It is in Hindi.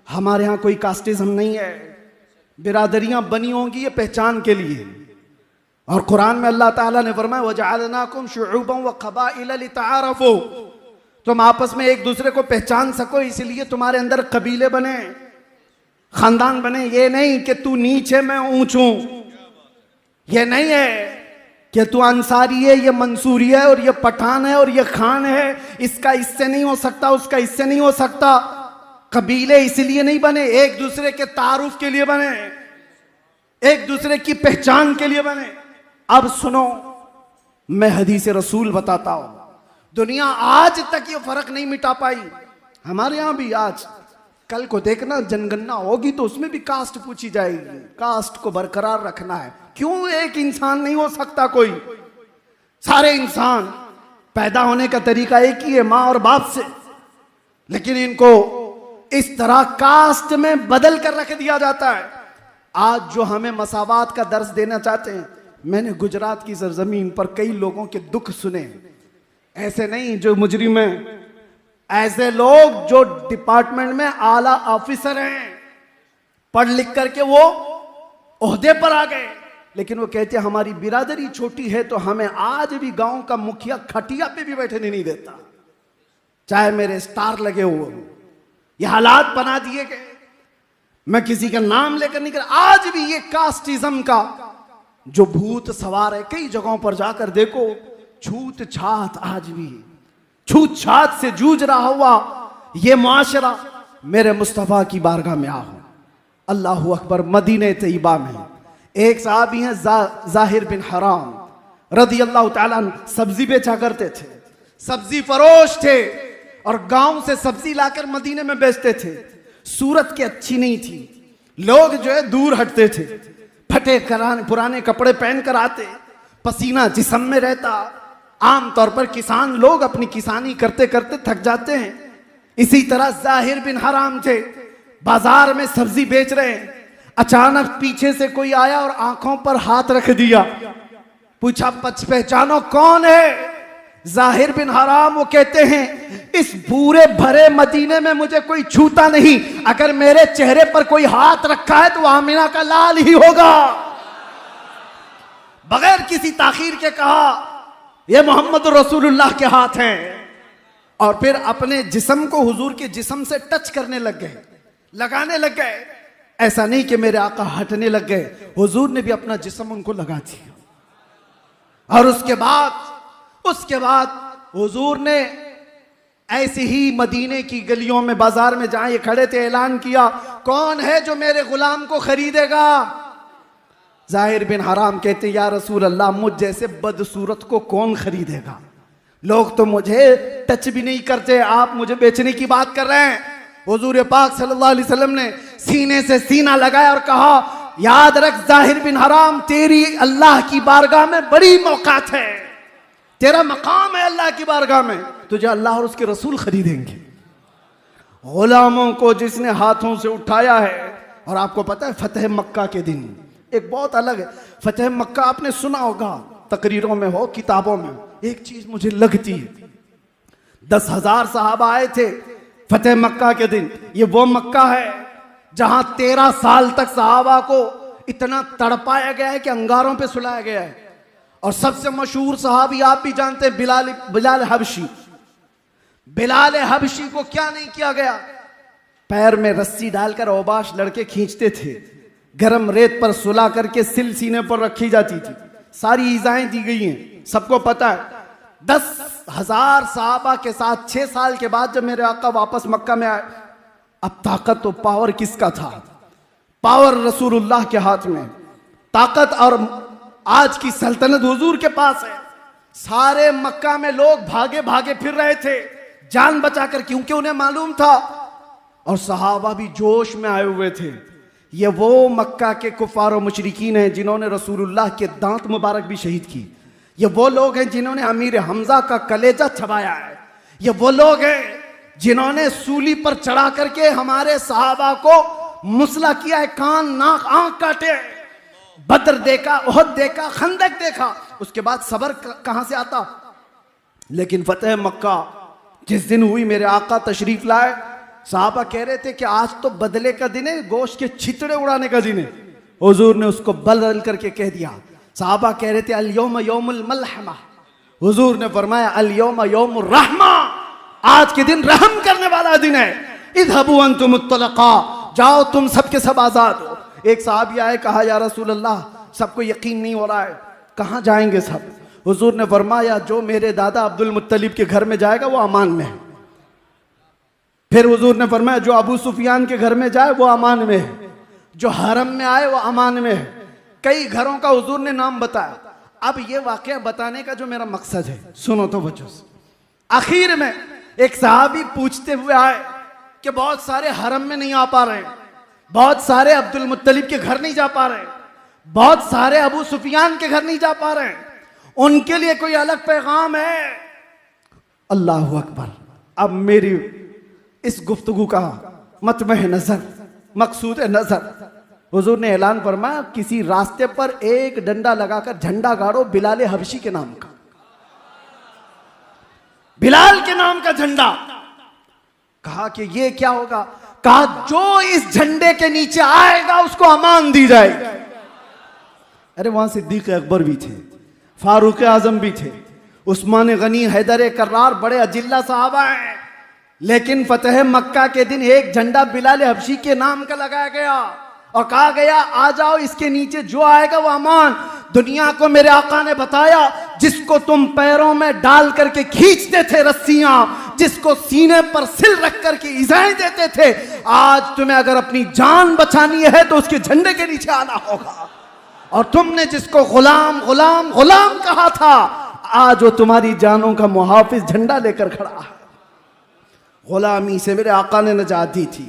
हमारे यहाँ कोई कास्टिज्म नहीं है, बिरादरियां बनी होंगी ये पहचान के लिए। और कुरान में अल्लाह ताला ने फरमाया वजअलनाकुम शुऊबन व क़बाइल लितआरफू, तुम आपस में एक दूसरे को पहचान सको इसलिए तुम्हारे अंदर कबीले बने, खानदान बने। ये नहीं कि तू नीचे मैं ऊंच हूं, ये नहीं है कि तू अंसारी है, ये मंसूरी है, और ये पठान है, और ये खान है, इसका इससे नहीं हो सकता, उसका इससे नहीं हो सकता। कबीले इसलिए नहीं बने, एक दूसरे के तारुफ के लिए बने, एक दूसरे की पहचान के लिए बने। अब सुनो, मैं हदीस रसूल बताता हूं, दुनिया आज तक ये फर्क नहीं मिटा पाई। हमारे यहां भी आज कल को देखना जनगणना होगी तो उसमें भी कास्ट पूछी जाएगी, कास्ट को बरकरार रखना है। क्यों एक इंसान नहीं हो सकता कोई? सारे इंसान पैदा होने का तरीका एक ही है, मां और बाप से, लेकिन इनको इस तरह कास्ट में बदल कर रख दिया जाता है। आज जो हमें मसावात का दर्स देना चाहते हैं, मैंने गुजरात की सरजमीन पर कई लोगों के दुख सुने। ऐसे नहीं जो मुजरिम हैं, ऐसे लोग जो डिपार्टमेंट में आला ऑफिसर हैं, पढ़ लिख करके वो ओहदे पर आ गए, लेकिन वो कहते हैं हमारी बिरादरी छोटी है तो हमें आज भी गांव का मुखिया खटिया पे भी बैठने नहीं देता, चाहे मेरे स्टार लगे हुए। ये हालात बना दिए गए, मैं किसी का नाम लेकर नहीं कर, आज भी ये कास्टिज्म का जो भूत सवार है। कई जगहों पर जाकर देखो, छूत छात आज भी छूत छात से जूझ रहा हुआ ये मुआशरा। मेरे मुस्तफा की बारगाह में आओ, अल्लाहु अकबर। मदीने तैयबा में एक साहबी हैं जाहिर बिन हराम रदी अल्लाह ताला अन्हु, सब्जी बेचा करते थे, सब्जी फरोश थे, और गांव से सब्जी लाकर मदीने में बेचते थे। सूरत की अच्छी नहीं थी, लोग जो है दूर हटते थे, फटे पुराने कपड़े पहनकर आते, पसीना जिस्म में रहता। आमतौर पर किसान लोग अपनी किसानी करते करते थक जाते हैं। इसी तरह जाहिर बिन हराम थे, बाजार में सब्जी बेच रहे हैं। अचानक पीछे से कोई आया और आंखों पर हाथ रख दिया, पूछा पहचानो कौन है? जाहिर बिन हराम वो कहते हैं इस पूरे भरे मदीने में मुझे कोई छूता नहीं, अगर मेरे चेहरे पर कोई हाथ रखा है तो वह आमिना का लाल ही होगा। बगैर किसी ताखीर के कहा ये मोहम्मद रसूलुल्लाह के हाथ हैं, और फिर अपने जिस्म को हुजूर के जिस्म से टच करने लग गए, लगाने लग गए। ऐसा नहीं कि मेरे आका हटने लग गए, हुजूर ने भी अपना जिस्म उनको लगा दिया। और उसके बाद हुजूर ने ऐसे ही मदीने की गलियों में, बाजार में जहां ये खड़े थे, ऐलान किया कौन है जो मेरे गुलाम को खरीदेगा? जाहिर बिन हराम कहते या रसूल अल्लाह, मुझ जैसे बदसूरत को कौन खरीदेगा? लोग तो मुझे टच भी नहीं करते, आप मुझे बेचने की बात कर रहे हैं। हुजूर पाक सल्लल्लाहु अलैहि वसल्लम ने सीने से सीना लगाया और कहा याद रख जाहिर बिन हराम, तेरी अल्लाह की बारगाह में बड़ी मौकात है, तेरा मकाम है अल्लाह की बारगाह में, तुझे अल्लाह और उसके रसूल खरीदेंगे। गुलामों को जिसने हाथों से उठाया है, और आपको पता है फतेह मक्का के दिन एक बहुत अलग है। फतेह मक्का आपने सुना होगा, तकरीरों में हो, किताबों में। एक चीज मुझे लगती है, 10,000 सहाबा आए थे फतेह मक्का के दिन। ये वो मक्का है जहां 13 साल तक सहाबा को इतना तड़पाया गया है कि अंगारों पे सुलाया गया है। और सबसे मशहूर सहाबी आप भी जानते हैं, बिलाल हबशी। बिलाल हबशी को क्या नहीं किया गया? पैर में रस्सी डालकर औबाश लड़के खींचते थे, गरम रेत पर सुला करके सिल सीने पर रखी जाती थी। सारी ईजाएं दी गई हैं, सबको पता है। 10,000 सहाबा के साथ 6 साल के बाद जब मेरे आका वापस मक्का में आए, अब ताकत तो पावर किसका था? पावर रसूलुल्लाह के हाथ में, ताकत और आज की सल्तनत हुजूर के पास है। सारे मक्का में लोग भागे भागे फिर रहे थे जान बचाकर, क्योंकि उन्हें मालूम था, और सहाबा भी जोश में आए हुए थे। ये वो मक्का के कुफार और मुशरिकीन हैं जिन्होंने रसूलुल्लाह के दांत मुबारक भी शहीद की। ये वो लोग हैं जिन्होंने अमीर हमजा का कलेजा छबाया है। ये वो लोग हैं जिन्होंने सूली पर चढ़ा करके हमारे सहाबा को मुसला किया है, कान नाक आंख काटे। बदर देखा, उहद देखा, खंदक देखा, उसके बाद सबर कहां से आता? लेकिन फतेह मक्का जिस दिन हुई, मेरे आका तशरीफ लाए, साहबा कह रहे थे कि आज तो बदले का दिन है, गोश्त के छितड़े उड़ाने का दिन है। हुजूर ने उसको बदल करके कह दिया। साहबा कह रहे थे अल यौम यौमुल मलहमा, हुजूर ने फरमाया अल यौम यौमुर रहमा, आज के दिन रहम करने वाला दिन है। इज़हबू अंतुम तुलका, जाओ तुम सबके सब आजाद हो। एक साहबी आए, कहा या रसूल अल्लाह सबको यकीन नहीं हो रहा है, कहाँ जाएंगे सब? हुजूर ने फरमाया जो मेरे दादा अब्दुल मुत्तलिब के घर में जाएगा वो अमान में है। फिर हुजूर ने फरमाया जो अबू सुफियान के घर में जाए वो अमान में है, जो हरम में आए वो अमान में है। कई घरों का हुजूर ने नाम बताया। अब ये वाकया बताने का जो मेरा मकसद है, सुनो तो बच्चों। आखिर में एक सहाबी पूछते हुए आए कि बहुत सारे हरम में नहीं आ पा रहे, बहुत सारे अब्दुल मुत्तलिब के घर नहीं जा पा रहे, बहुत सारे अबू सुफियान के घर नहीं जा पा रहे, उनके लिए कोई अलग पैगाम है? अल्लाह अकबर। अब मेरी इस गुफ्तगू का मतमह नजर, मकसूद नजर, हुजूर ने ऐलान फरमाया किसी रास्ते पर एक डंडा लगाकर झंडा गाड़ो बिलाल हबशी के नाम का, बिलाल के नाम का झंडा। कहा कि ये क्या होगा? कहा जो इस झंडे के नीचे आएगा उसको अमान दी जाएगी। अरे वहां सिद्दीक अकबर भी थे, फारूक आजम भी थे, उस्मान गनी, हैदर कर्रार, बड़े अजिल्ला साहबा हैं। लेकिन फतेह मक्का के दिन एक झंडा बिलाल हबशी के नाम का लगाया गया और कहा गया आ जाओ, इसके नीचे जो आएगा वो अमान। दुनिया को मेरे आका ने बताया जिसको तुम पैरों में डाल करके खींचते थे रस्सियां, जिसको सीने पर सिल रख करके इज़ाएं देते थे, आज तुम्हें अगर अपनी जान बचानी है तो उसके झंडे के नीचे आना होगा। और तुमने जिसको गुलाम गुलाम गुलाम कहा था, आज वो तुम्हारी जानों का मुहाफिज झंडा लेकर खड़ा है। गुलामी से मेरे आका ने नजात दी थी।